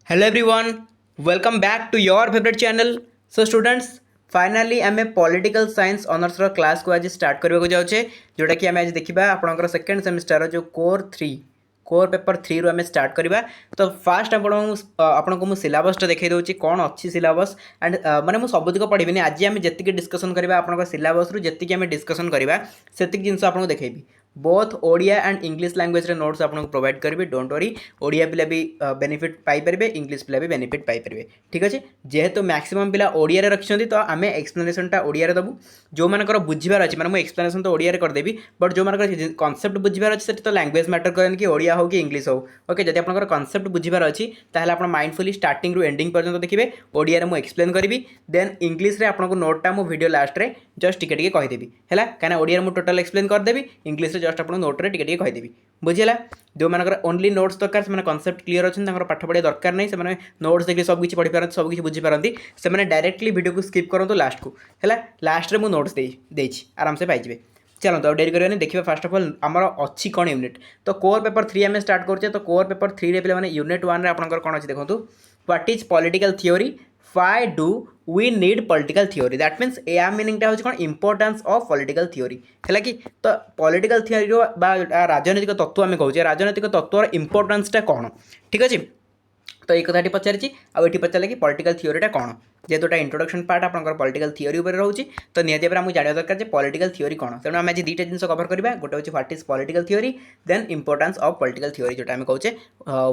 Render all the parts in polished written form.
Hello everyone, welcome back to your favorite channel. So students, finally आम political science honours class को आज start करने जाऊे जोटा कि आम आज देखा आपंकर सेकेंड सेमिस्टर जो कोर पेपर 3 रु आम स्टार्ट करवा। तो फास्ट आपको मुझे सिलेबसटा देखा दूसरी कौन अच्छी सिलेबस एंड माने मुझे सबुतिक पढ़ी आज आम जी डिस्कसन करवा आप सिलेबस रु जी आम डिस्कसन करवा से जिन आपको देखी both Odia and English language रे नोट्स आपको प्रोवाइड करेंगे। डोंट वरी, ओडिया पिला भी बेनिफिट पाइपर, इंग्लिश पिला भी बेनिफिट पाइपर। ठीक अच्छे, जेहेतु मैक्सिमम पिला ओडिया रखिंट तो आम एक्सप्लेनेशनटा ओडिया दबू। जो मानकर बुझार अच्छे मैंने मुझे एक्सप्लेनेशन तो ओडिया करदेवी, बट जो मानकर कॉन्सेप्ट बुझार अच्छे तो लैंग्वेज मैटर करें कि ओडिया हो कि इंग्लिश हो। ओके, जब आप कॉन्सेप्ट बुझार अच्छी आप माइंडफुली स्टार्टिंग रु एंडिंग पर्यंत देखिए। ओडिया मुझे एक्सप्लेन करी, देन इंग्लिश रे आपको नोटा मुझे वीडियो लास्ट रे जस्ट टिके कहीदेवी है कहीं ओडिया मुझे टोटाल एक्सप्लेन करदेवी, इंग्लिश जस्ट आप नोट्रे टिके कहीदेवी। बुझीला, जो मानकर ओनली नोट्स दरकार से कॉन्सेप्ट क्लियर अच्छे पाठ पढ़ा दरकार नहीं, से नोट्स देखिए सब किसी पढ़ी पारती सब किसी बुझीपारती से डायरेक्टली वीडियो को स्किप करूँ लास्ट को है। लास्ट रे मुझे नोट्स देछि आराम से पाइबे। चलो तो डेरी करें देखिए। फास्ट ऑफ ऑल आमर अच्छी कौन यूनिट, तो कोर पेपर 3 आम स्टार्ट करें। तो कोर पेपर 3 पे मैंने यूनिट 1 आपंकर कौन अच्छे देखो, what is political theory, why do we need political theory. That means या मीनिंगटा हूँ कौन, इंपोर्टेंस ऑफ पॉलिटिकल थ्योरी है कि। तो पॉलिटिकल थ्योरी राजनैतिक तत्व आम कहूँ, राजनैतिक तत्वर इंपोर्टेंसटा कौन। ठीक अच्छे, तो ये कथाटी पचारि आठी पचारे कि पॉलिटिकल थ्योरीटा कौन। जेहेतु इंट्रोडक्शन पार्ट आपंकर पॉलिटिकल थ्योरी उपर रोचे, तो निहाती भाव आमको जानवा दरकार पॉलिटिकल थ्योरी कौन। तेणु आम आज दुईटा जिन कवर करवा, गोटे हूँ what is political theory, then importance of political theory जोटा आम कहूँ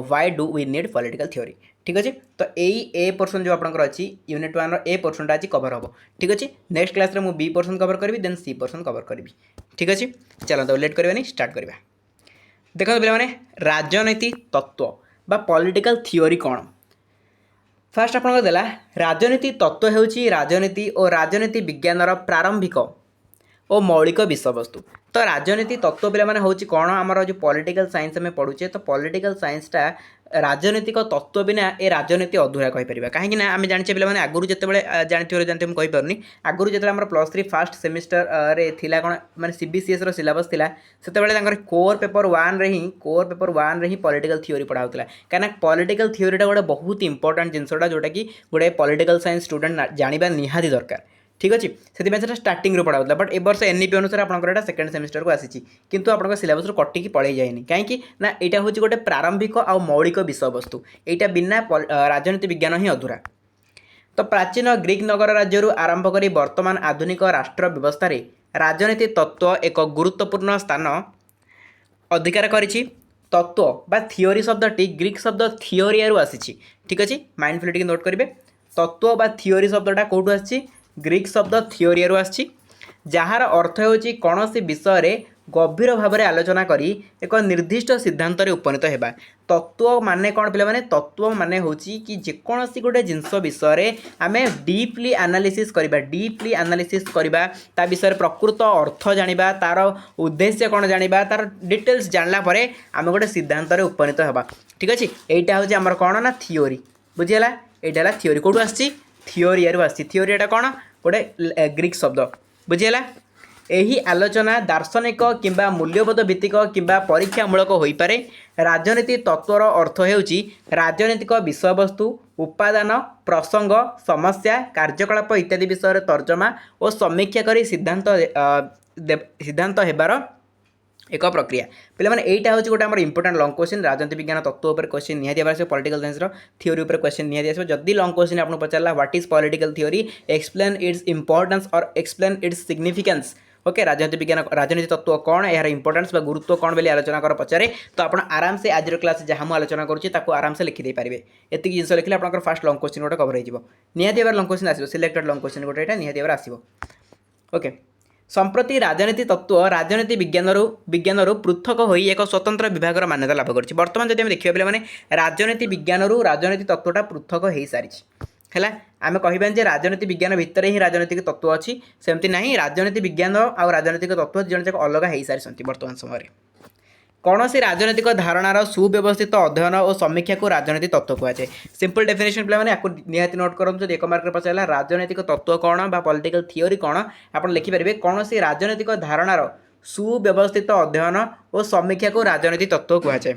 why do we need political theory. ठीक अच्छे, तो यही ए पोर्सन जो आपंकर अच्छी यूनिट 1 ए पोर्सनटा आज कवर हम। ठीक अच्छे, नेक्स्ट क्लास में मुझे बी पोर्सन कवर करी, देन सी पोर्सन कवर करी। ठीक अच्छे, चलो तो लेट करवानी स्टार्ट करवा। देखो पे राजनीति तत्व बा पॉलिटिकल थ्योरी कौन। फास्ट आपको देला राजनीति तत्व हेउची राजनीति और राजनीति विज्ञानर प्रारंभिक और मौलिक विषयवस्तु। तो राजनीति तत्व पे मैंने हूँ कौन, आमर जो पॉलिटिकल साइंस में पढ़ुचे, तो पॉलिटिकल साइंसटा राजनीतिक तत्व बिना ए राजनीति अधूरा कहीपर। कहीं आम जाने पे आगुरी जिते जानते मुझे कहीपरनी, आगुरी जो +3 फास्ट सेमिस्टर रे थिला कौन माने सीबीसीएस रो सिलेबस थिला, से कोर पेपर 1 रे ही पॉलिटिकल थ्योरी पढ़ा होता। कहीं पॉलिटिकल थ्योरीटा गोटे बहुत इंपोर्टेंट जिनसटा जोटा कि गोटे पॉलिटिकल साइंस स्टूडेंट जाना निहाती दरकार। ठीक अच्छे, से स्टार्टिंग रू पढ़ा होता, बट ए वर्ष एनईपी अनुसार आपंकर सेकेंड सेमिस्टर को आसी, किंतु आप सिलेबस कटिकी पड़े जाए कहीं ना यहाँ हूँ गोटे प्रारंभिक आ मौलिक विषयवस्तु। यहाँ बिना राजनीति विज्ञान ही अधूरा। तो प्राचीन ग्रीक नगर राज्य आरंभ कर वर्तमान आधुनिक राष्ट्र व्यवस्था राजनीति तत्व एक गुरुत्वपूर्ण स्थान अधिकार करिछि। तत्व बा थियोरी शब्दटी ग्रीक शब्द थियोरिया आसी। ठीक अच्छे, माइंडफुली टिके नोट करेंगे। तत्व बा थियोरी शब्दटा कौटू आसी, ग्रीक शब्द थियोरिया आसी, जार अर्थ होची कौन सी विषय गभीर भाव में आलोचना करी एक निर्दिष्ट सिद्धांत उपनीत होगा। तत्व माने कौन पे माने, तत्व माने होची कि जेकोसी गोटे जिनस विषय आम डीपली एनालिसिस करवा ता विषय प्रकृत अर्थ जानिबा, तार उद्देश्य कौन जानिबा, तार डिटेल्स जानला परे आम गोटे सिद्धांत उपनीत होगा। ठीक अच्छे, यहाँ हूँ आमर कौन ना थियोरी। बुझीगला, यहाँ थियोरी कौटू आसी, थियोरिया आसी। थियोरिया कौन गोटे ग्रीक शब्द। बुझीगला, यही आलोचना दार्शनिक किंबा मूल्यबोध भित्तिक किंबा परीक्षामूलक होई पारे। राजनीति तत्वर अर्थ हेउची राजनीतिक विषयवस्तु, उपादान, प्रसंग, समस्या, कार्यकलाप इत्यादि विषय तर्जमा और समीक्षा करी सिद्धांत हेबार एक प्रक्रिया। पे मैंने यहाँ हूँ गोटे इंपोर्टेंट लंग क्वेश्चन, राजनीति विज्ञान तत्व पर क्वेश्चन निहाती आस, पॉलिटिकल साइंस थ्योरी पर क्वेश्चन निहाती आस। जदि लंग क्वेश्चन आपको पचारा what is political theory, explain its importance और एक्सप्लेन इट्स सिग्निफिकेंस। ओके, राजनीति विज्ञान राजनीति तत्व कौन, यार इंपोर्टेंस गुरुत्व कौन बोली आलोचना कर पचारे, तो आप आराम से आज क्लास जहाँ मुझे आलोचना करुँच आराम से लिखिदे पारे। एति जिन लिखले आप फास्ट लंग क्वेश्चन गोटे कवर हो निहाती लंग क्वेश्चन आसो, सिलेक्टेड लंग क्वेश्चन गोटे यहाँ निहाती आसो। ओके, संप्रति राजनीति तत्व राजनीति विज्ञान पृथक हो एक स्वतंत्र विभाग मान्यता लाभ कर। बर्तमान जब देखिए पे मैंने राजनीति विज्ञान राजनीति तत्वटा पृथक हो सारी है। आम कह राजनीति विज्ञान भितर ही राजनीतिक तत्व अच्छी, सेमती ना राजनीति विज्ञान और राजनीतिक तत्व जन जाक अलग हो सारी बर्तमान समय। कौन सी राजनीतिक धारणार सुव्यवस्थित अध्ययन और समीक्षा को राजनीति तत्व कहुए। सिंपल डेफिनेशन पे मैंने निहाती नोट करूँ। जो एक मार्क पचारा राजनीतिक तत्व कौन बा पॉलिटिकल थ्योरी कौन, आप लिखिपारे कौन सी राजनीतिक धारणार सुव्यवस्थित अध्ययन और समीक्षा को राजनीति तत्व कहुए।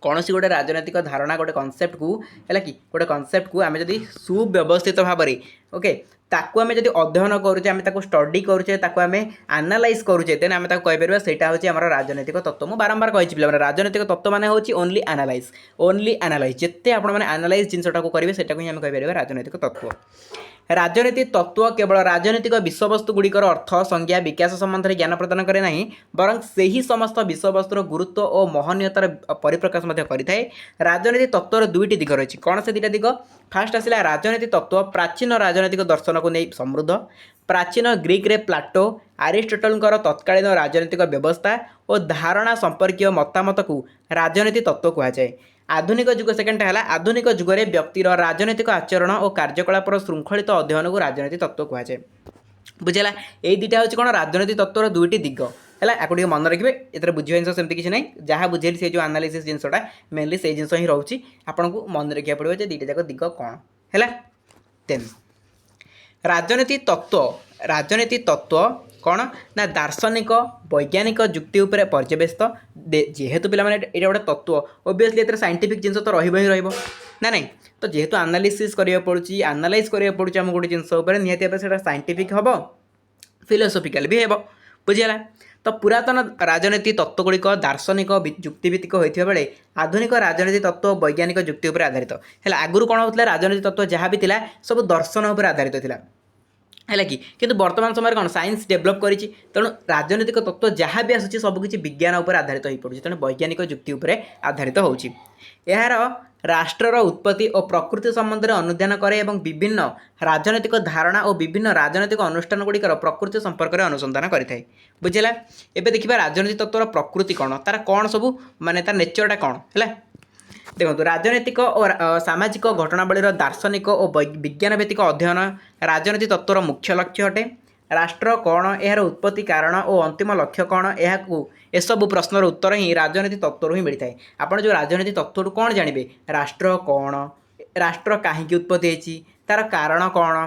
कौन सी गोटे राजनैतिक धारणा गोटे कनसेप्ट को है कि गोटे कनसेप्ट को आम जब सुव्यवस्थित भाव में ओके ताकू आम जब अध्ययन करुचे आम स्टडी करुचे आम आनालाइज करुचे देन आम कहीपर से हूँ आम राजनैतिक तत्व मुझे बारंबार कही पे राजनैतिक तत्व मैंने हूँ ओनली आनालाइज जिते आपने आनालाइज जिनटा करेंगे से ही आम कहीपर राजनैतिक तत्व राजनीति तत्व केवल राजनीतिक विषयवस्तु गुड़िकर अर्थ संज्ञा विकास संबंध में ज्ञान प्रदान करे नहीं बरं से ही समस्त विषयवस्तुर गुरुत्व और महनीयतार परिप्रकाश करें राजनीति तत्वर दुईटी दिग रही कौन से दुईटा दिग फास्ट आसला राजनीति तत्व प्राचीन राजनैतिक दर्शन को नहीं समृद्ध प्राचीन ग्रीक रे प्लाटो आरिस्टोटल तत्कालीन राजनैतिक व्यवस्था और धारणा संपर्कीय मतामत को राजनीति तत्व कहुए आधुनिक जुग सेकेंडटा है आधुनिक जुगरे व्यक्तिर राजनैतिक आचरण और कार्यकलापर श्रृंखलित अध्ययन को राजनीति तत्व कहुए बुझेगा यही दुईटा हूँ कौन राजनीति तत्वर दुईटी दिग है आपको मन रखिए ये बुझे जिन सेमती किसी ना जहाँ बुझेली से जो आनालिसिस जिनसा मेनली से जिन ही रोचे आपको मन रखा पड़ो जो दुईटा जाक दिग कौन है देन राजनीति तत्व कौन ना दार्शनिक वैज्ञानिक जुक्ति उपर पर्यवेसित जेहेतु पे ये गोटे तत्व ओबियसली ये साइंटिफिक जिन तो रहा नहीं तो जेहेतु आनालिसिस करा पड़ी आनालाइज करा पड़ी आम गोटे जिन निहती भाव से साइंटिफिक हम फिलोसोफिकाल भी हे बुझीगला तो पुरातन राजनीति तत्वगुड़िक दार्शनिक जुक्तिभित्तिक होता बेले आधुनिक राजनीति तत्व वैज्ञानिक जुक्ति उपर आधारित है आगुरी कौन होता राजनीति तत्व जहाँ भी था सब दर्शन उपर आधारित था है कि किंतु वर्तमान समय कौन साइंस डेभलप करी तेणु राजनीतिक तत्व जहाँ भी आसूँ सबकि विज्ञान उपर आधारित हो पड़े तेणु वैज्ञानिक जुक्ति उपर आधारित होची यार राष्ट्रर उत्पत्ति और प्रकृति संबंध में अनुध्यान करे और विभिन्न राजनैतिक धारणा और विभिन्न राजनैतिक अनुष्ठान गुड़िकर प्रकृति संपर्क में अनुसंधान करें बुझेगा एवं देखा राजनीति तत्वर प्रकृति कौन तार कौन सब माने तार नेचरटा कौन है देखो राजनैतिक और सामाजिक घटनावलीर दार्शनिक और विज्ञान भित्तिक अध्ययन राजनीति तत्वर मुख्य लक्ष्य अटे राष्ट्र कौन यार उत्पत्ति कारण और अंतिम लक्ष्य कौन यह सब प्रश्नर उत्तर ही राजनीति तत्व ही मिलता है आपड़ जो राजनीति तत्व कौन जानवे राष्ट्र कौन राष्ट्र कहीं उत्पत्ति होती तार कारण कौन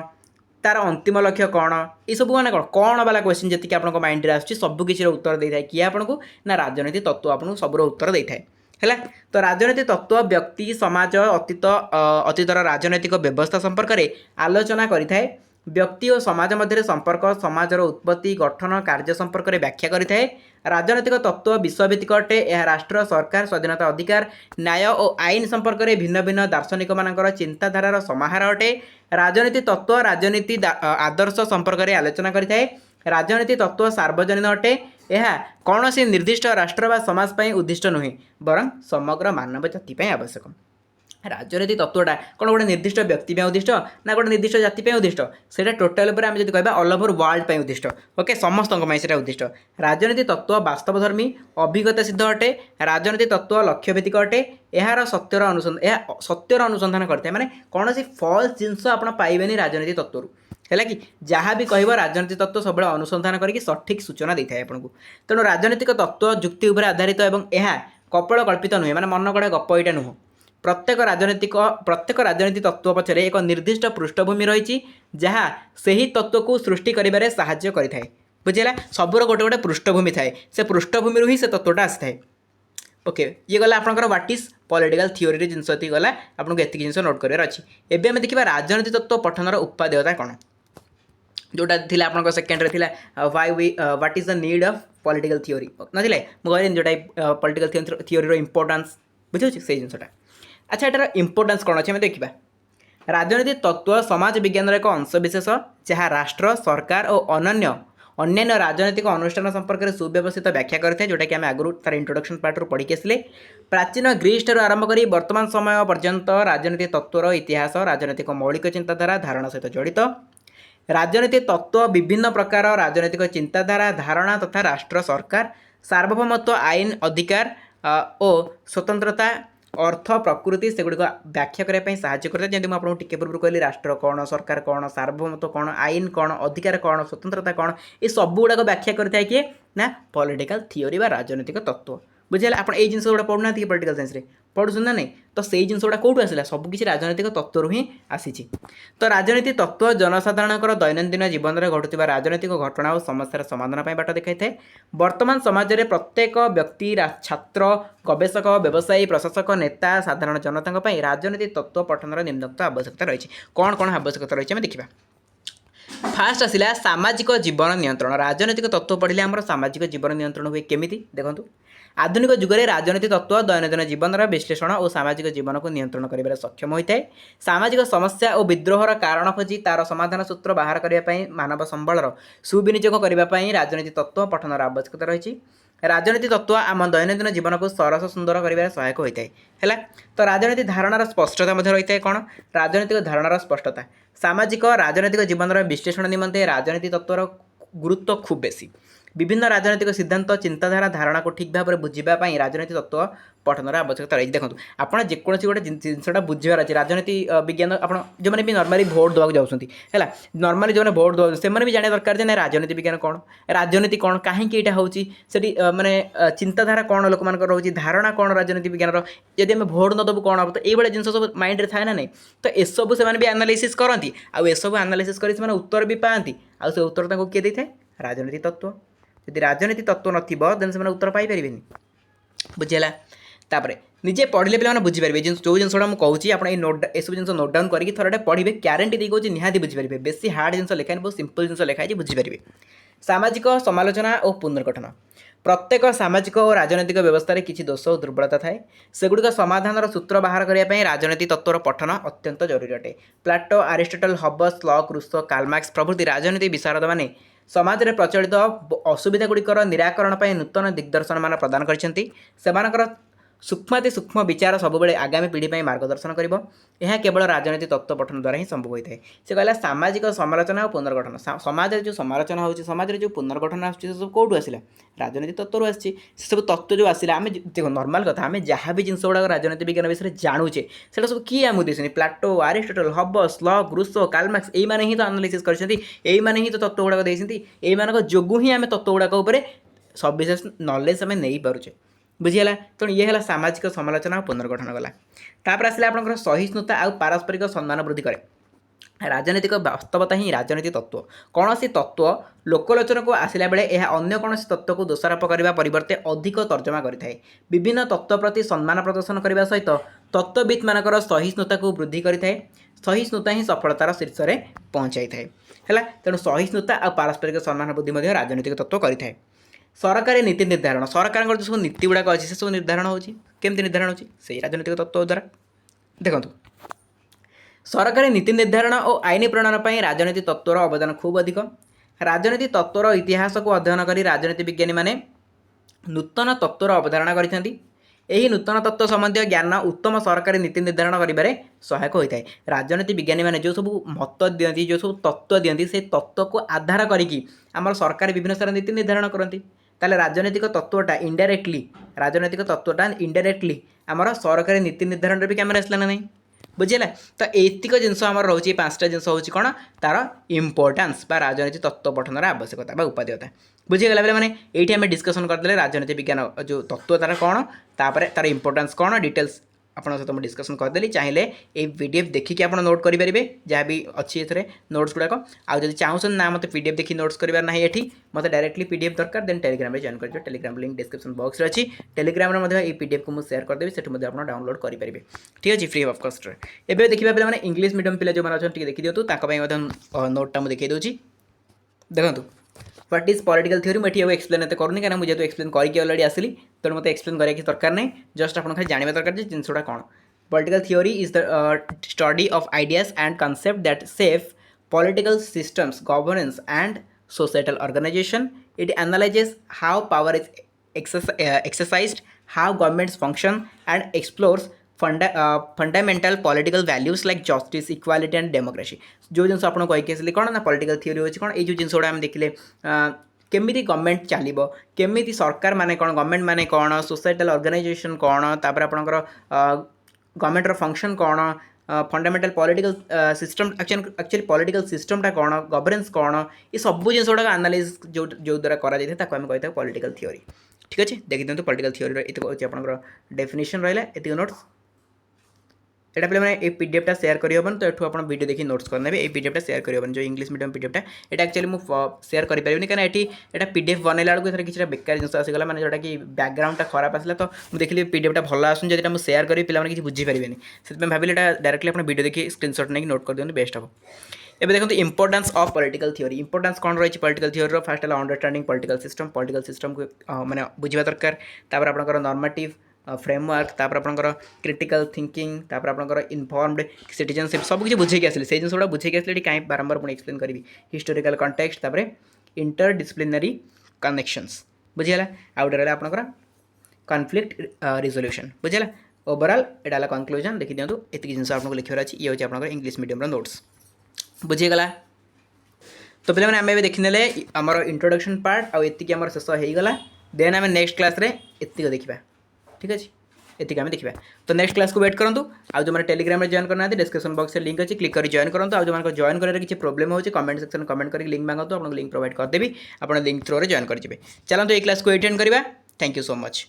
तार अंतिम लक्ष्य कौन ये सब मैंने कौन वाला क्वेश्चन जी आप माइंड में आसूँ उत्तर दे था किए आपको ना राजनीति तत्व आपको सबूर उत्तर दे था है तो राजनीति तत्व व्यक्ति समाज अतीतर राजनैतिक व्यवस्था संपर्क में आलोचना करें व्यक्ति और समाज मध्य संपर्क समाजर उत्पत्ति गठन कार्य संपर्क में व्याख्या करें राजनैतिक तत्व विषयभित्तिक अटे यह राष्ट्र सरकार स्वाधीनता अधिकार न्याय और आईन संपर्क में भिन्न भिन्न दार्शनिक मानकर चिंताधारार समाहार अटे राजनीति तत्व राजनीति आदर्श संपर्क में आलोचना करें राजनीति तत्व सार्वजनीन अटे यह कौन से निर्दिष्ट राष्ट्र व समाज पर उद्दिष्ट नुहे बरं समग्र मानव जाति आवश्यक राजनीति तत्वटा कौन गोटे निर्दिष्ट व्यक्ति उद्दिष्ट ना गोटे निर्दिष्ट जाति उद्दिष्ट से टोटाल आम जब कह ऑल ओवर वर्ल्ड उद्दिष्ट ओके समस्त उद्दिष्ट राजनीति तत्व वास्तवधर्मी अभिज्ञता सिद्ध अटे राजनीति तत्व लक्ष्यभित्तिक अटे यार सत्यर अनुसंधान करते माने कौन सी फल्स जिनस आप पाइबेनि राजनीति तत्व है कि जहाँ भी कह राजनीति तत्व सब अनुसंधान करके सठिक सूचना देता है आपको तेणु राजनीतिक तत्व जुक्ति उपर आधारित और यह कपड़ कल्पित नुहे मैंने मन गढ़ा गप यहाँ नुह प्रत्येक राजनीति तत्व पछरे एक निर्दिष्ट पृष्ठभूमि रही जहाँ से ही तत्व को सृष्टि करिबारे साहाय्य करिथाय बुझेला सबूर गोटे गोटे पृष्ठभूमि थाए से पृष्ठभूमि ही से तत्वटा आसी था ओके ये गला आपंकर व्हाट इज पॉलिटिकल थ्योरी जिनस गला आपको एतिक जिन नोट कर अच्छी एवं आम देखा राजनीति तत्व पठनर उपादेयता कौन जोटा थी आप second what is the need of political theory ना मुझे जोटा पॉलिटिकल थ्योरी इंपोर्टेंस बुझे से जिनसा अच्छा यार इंपोर्टेंस कौन अच्छे देखा राजनीति तत्व समाज विज्ञान एक अंशविशेष जहाँ राष्ट्र सरकार और अन्य राजनैतिक अनुष्ठान संपर्क में सुव्यवस्थित व्याख्या करते जोटा कि आम आगुरी तार इंट्रोडक्शन पार्ट रू पढ़ी आसले प्राचीन ग्रीस ठार आरंभ कर वर्तमान समय पर्यंत राजनीति तत्वर इतिहास राजनैतिक मौलिक चिंताधारा धारणा सहित जड़ित राजनीति तत्व विभिन्न प्रकार राजनैतिक चिंताधारा धारणा तथा राष्ट्र सरकार सार्वभौमत्व आईन अधिकार और स्वतंत्रता अर्थ प्रकृति से गुड़िक व्याख्या करने साहाय्य करता जमी आपको टिके पूर्व कहली राष्ट्र कौन सरकार कौन सार्वभौमत्व कौन आईन कौन अधिकार कौन स्वतंत्रता कौन ये सब गुड़ाक व्याख्या करता है किए ना पॉलिटिकल थ्योरी व राजनीतिक तत्व बुझिगला आपण ए जिनस गुड़ा पढ़ुना कि पॉलिटिकल साइंस रे पढ़ुछन ना नहीं तो से जिनस गुड़ा कौटू आसला सबकिछि राजनैतिक तत्व ही आसीछि तो राजनीति तत्व जनसाधारण दैनंदिन जीवन में घटुवा राजनैतिक घटना और समस्यार समाधान पर बाट देखा था वर्तमान समाज में प्रत्येक व्यक्ति छात्र गवेषक व्यवसायी प्रशासक नेता साधारण जनता राजनीति तत्व पठनर निम्नलिखित आवश्यकता रही कौन कौन आवश्यकता रही देखा फास्ट आसला सामाजिक जीवन नियंत्रण राजनैतिक तत्व पढ़ले आम सामाजिक जीवन नियंत्रण हुए केमी देखो आधुनिक जुगरे राजनीति तत्व दैनंदिन जीवन विश्लेषण और सामाजिक जीवन को नियंत्रण कर सक्षम होता है सामाजिक समस्या और विद्रोहर कारण खोजी तार समाधान सूत्र बाहर करने मानव संबलर सुविनियोग करने राजनीति तत्व पठनर आवश्यकता रही राजनीति तत्व आम दैनंदिन जीवन को सरस सुंदर कर सहायक होता है तो राजनीति धारणार स्पष्टता रही है कौन राजनीतिक धारणार स्पष्टता सामाजिक राजनीतिक जीवन विश्लेषण निमंते राजनीति तत्वर गुरुत्व खूब बेसी विभिन्न राजनैतिक सिद्धांत चिंताधारा धारणा को ठीक भाव में बुझापी राजनीति तत्व पठनर आवश्यकता रही देखो आपड़ जेकोसी गोटे जिनसा बुझार अच्छे राजनीति विज्ञान आप जो मैंने भी नर्माली भोट देवाक जाऊँगी है नर्माली जो भोट दे से भी जाना दरकार ना राजनीति विज्ञान कौन राजनीति कौन कहीं यहाँ होची माने चिंताधारा कौन लोक मान रोचे धारणा कौन राजनीति विज्ञान जदि आम भोट नदेबू कौन हम तो ये जिन सब माइंड रे थाए ना नहीं तो एसबू से भी एनालिसिस करती आउ एसबू एनालिसिस कर उत्तर भी पाती आउ से उत्तर किए दे था राजनीति तत्व यदि राजनीति तत्व नथिबो देन से उत्तर पाई परिबेनी बुझिला तापरे निजे पढ़ले पे बुझीपारे जो जिनसा मुझे कहूँ आप नोट ए सब जिन नोट डाउन करके थोड़ा पढ़े ग्यारंटी दी कौन निहाती बुझीपारे बेसी हार्ड जिन लिखाई बहुत सिंपल जिन लिखाई बुझीपारे सामाजिक समालोचना और पुनर्गठन प्रत्येक सामाजिक और राजनैतिक व्यवस्था किसी दोष और दुर्बलता थाए सेगुड़िक समाधान सूत्र बाहर करने राजनीति तत्वर पठन अत्यंत जरूरी अटे Plato Aristotle Hobbes Locke Rousseau Karl Marx प्रभृति राजनीति विशारद माने समाज में प्रचलित असुविधा गुड़िकर निराकरण पर नूतन दिग्दर्शन मान प्रदान कर सूक्ष्माति सूक्ष्म विचार सब आगामी पीढ़ी पर मार्गदर्शन कर केवल राजनीति तत्व पठन द्वारा ही संभव होता है से कहला सामाजिक समालोचना और पुनर्गठन समाज जो समालोचना हो समाज में जो पुनर्गठन आसब कौटू आसला राजनीति तत्व आसी सब तत्व जो आसला आम देखो नॉर्मल कथा आम जहाँ भी जिन गुड़ा राजनीति विज्ञान विषय जानूचे से सब किए आमको देखते Plato Aristotle Hobbes Locke Rousseau Karl Marx ये ही तो एनालिसिस करते ही तो तत्व गुड़ाक देखते ये जोगू ही आम तत्व गुड़ाक सविशेष नॉलेज आम नहीं पारे बुझीगला तेणु ये है सामाजिक समालोचना और पुनर्गठन गला तापर आसला आप सहिष्णुता और पारस्परिक सम्मान वृद्धि करे राजनीतिक वास्तवता ही राजनीति तत्व कौन सी तत्व लोकलोचन को आसला बेले यह अन्य कौन तत्व को दोषारोप करने परिवर्ते अधिक तर्जमा करें विभिन्न तत्व प्रति सम्मान प्रदर्शन करने सहित तत्वविद मानकर सहिष्णुता को वृद्धि करें सहिष्णुता ही सफलतार शीर्ष में पहुँचाई है तेणु सहिष्णुता और पारस्परिक सम्मान वृद्धि राजनीतिक तत्व करें सरकारी नीति निर्धारण सरकार जो सब नीति गुड़ाक अच्छी से सब निर्धारण होमती निर्धारण हो राजनीतिक तत्व द्वारा देखो सरकारी नीति निर्धारण और आईन प्रणयन पर राजनीति तत्वर अवदान खूब अधिक राजनीति तत्वर इतिहास को अध्ययन कर राजनीति विज्ञानी माने नूतन तत्वर अवधारणा करछंती एही नूतन तत्व संबंधी ज्ञान उत्तम सरकारी नीति निर्धारण करिबारे सहायक होता है राजनीति विज्ञानी माने जो सब मत दियंती जो सब तत्व दियंती से तत्व को आधार करिकी आमर सरकार विभिन्न सारा नीति निर्धारण करती ताले राजनीतिक तत्वटा इनडायरेक्टली आमर सरकारी नीति निर्धारण भी कैमरा आसला ना नहीं बुझेगा तो एतिक जिनस आम रोचे पांचटा जिनस हूँ कौन तार इंपोर्टान्स राजनीति तत्व पठनर आवश्यकता उपादेयता बुझीगला बेले मैंने ये आम डिस्कसन करदे राजनीति विज्ञान जो तत्व तार कौन तापर तार इंपोर्टान्स कौन डिटेल्स आपन सहित मुझे डिस्कसन करदेली चाहिए ये पीडीएफ देखिए आप नोट करेंगे जहाँ भी अच्छी ए नोट्स गुड़ाक आज जब चाहूँ ना मत पीडीएफ देखिए नोट्स करार ना ये मतलब डायरेक्टली पीडीएफ दरकार देन टेलीग्राम में जॉइन कर टेलीग्राम लिंक डिस्क्रिप्शन बॉक्स में अच्छी टेलीग्राम में पीडीएफ को मुझे शेयर करदेवी से आप डाउनलोड करेंगे ठीक अच्छे फ्री ऑफ कॉस्ट एवं देखा पे मैंने इंग्लिश मीडियम पिला जो अच्छे देखी दिखाँ नोटा मुझे देखी दूसरी देखो व्हाट इज पॉलिटिकल थ्योरी मुझे अब एक्सप्लेन एत करूनी कहीं मुझे एक्सप्लेन करके अलरेडी आसली तेणु मत एक्सप्लेन कराया दरकार नहीं जस्ट आप खाली जानवा दरकार जिनसा कौन political theory is the study of ideas and concept that shape political systems governance and societal organization it analyzes how power is exercised how governments function and explores fundamental political values like justice equality and democracy जो जिन आपको कहीकि आसली कौन ना political theory होची कौन ये जो जिन गुड़ा देखिले केमिति गवर्नमेंट चलो केमिति सरकार माने कौन गवर्नमेंट माने कौन सोसाइटल ऑर्गेनाइजेशन कौन तापर आपणकर गवर्नमेंटर फंक्शन कौन fundamental political system actually political सिस्टमटा कौन गवर्नेंस कौन ये सब जिन गुड़ा एनालाइज जो द्वारा करा जाए ताको आम कही पॉलिटिकल थ्योरी ठीक अच्छे देखी दिखाते पॉलिटिकल थ्योरी ये हूँ आपंकर डेफिनेशन रहा ये नोट्स एटा पे मैंने पीडीएफ शेयर करहबन तो आप वीडियो देखिए नोट्स करने ये पीडीएफ शेयर करहबन जो इंग्लिश मीडियम पीडीएफ ये एक्चुअली मुझे शेयर करें कहीं ये पीडीएफ बनैला बेलू किसी बेकार जिन आसगला मैंने जोटा कि बैकग्राउंड खराब आसला तो मुझे देखिए पीडीएफ भल आसूँ जब मुझे शेयर करी पे किसी बुझीपारे से भाविले डायरेक्टली आप वीडियो देखिए स्क्रीनशॉट नहीं नोट कर दिखाते बेस्ट हम ଏବେ ଦେଖନ୍ତୁ importance of political theory importance କ'ଣ ରହିଛି ପଲିଟିକାଲ ଥିଓରିର ଫାର୍ଷ୍ଟ ହେଲା ଅଣ୍ଡରଷ୍ଟାଣ୍ଡିଂ ପଲିଟିକାଲ ସିଷ୍ଟମକୁ ମାନେ ବୁଝିବା ଦରକାର ତାପରେ ଆପଣଙ୍କର ନର୍ମାଟିଭ୍ फ्रेमवर्क तापर आपंकर क्रिटिकल थिंकिंग तापर आपंकर इनफॉर्म्ड सिटीजनशिप सब किसी बुझे आसले से जिन गुड़ा बुझे आसले कहीं बारंबार पुणी एक्सप्लेन करी हिस्टोरिकल कंटेक्स्ट तापर इंटरडिसिप्लिनरी कनेक्शंस बुझीगला आउ गए आपंकर कॉन्फ्लिक्ट रिजोल्यूशन बुझीगला ओवरऑल एटा कंक्लूजन देखी दिखाँ ये जिन आपको लिखार अच्छी ये हूँ आप इंग्लिश मीडियम नोट्स बुझीगला तो पे मैंने आम देखने आमर इंट्रोडक्शन पार्ट आउ आम शेष होगा देन आम नेक्स्ट क्लास ये देखा ठीक अच्छे ये आम देखा तो नेक्स्ट क्लास को वेट करूँ आज जो मैंने टेलीग्राम में जॉइन करना डिस्क्रिप्शन बॉक्स में लिंक अच्छी क्लिक कर जॉइन करूँ आज जो जॉइन कर किसी प्रोब्लेम हो कमेंट सेक्शन में कमेंट करके लिंक मांगो आपको लिंक प्रोवाइड करदेवी आप लिंक थ्रू जॉइन करेंगे चलते ये क्लास को अटेंड करवा थैंक यू सो मच।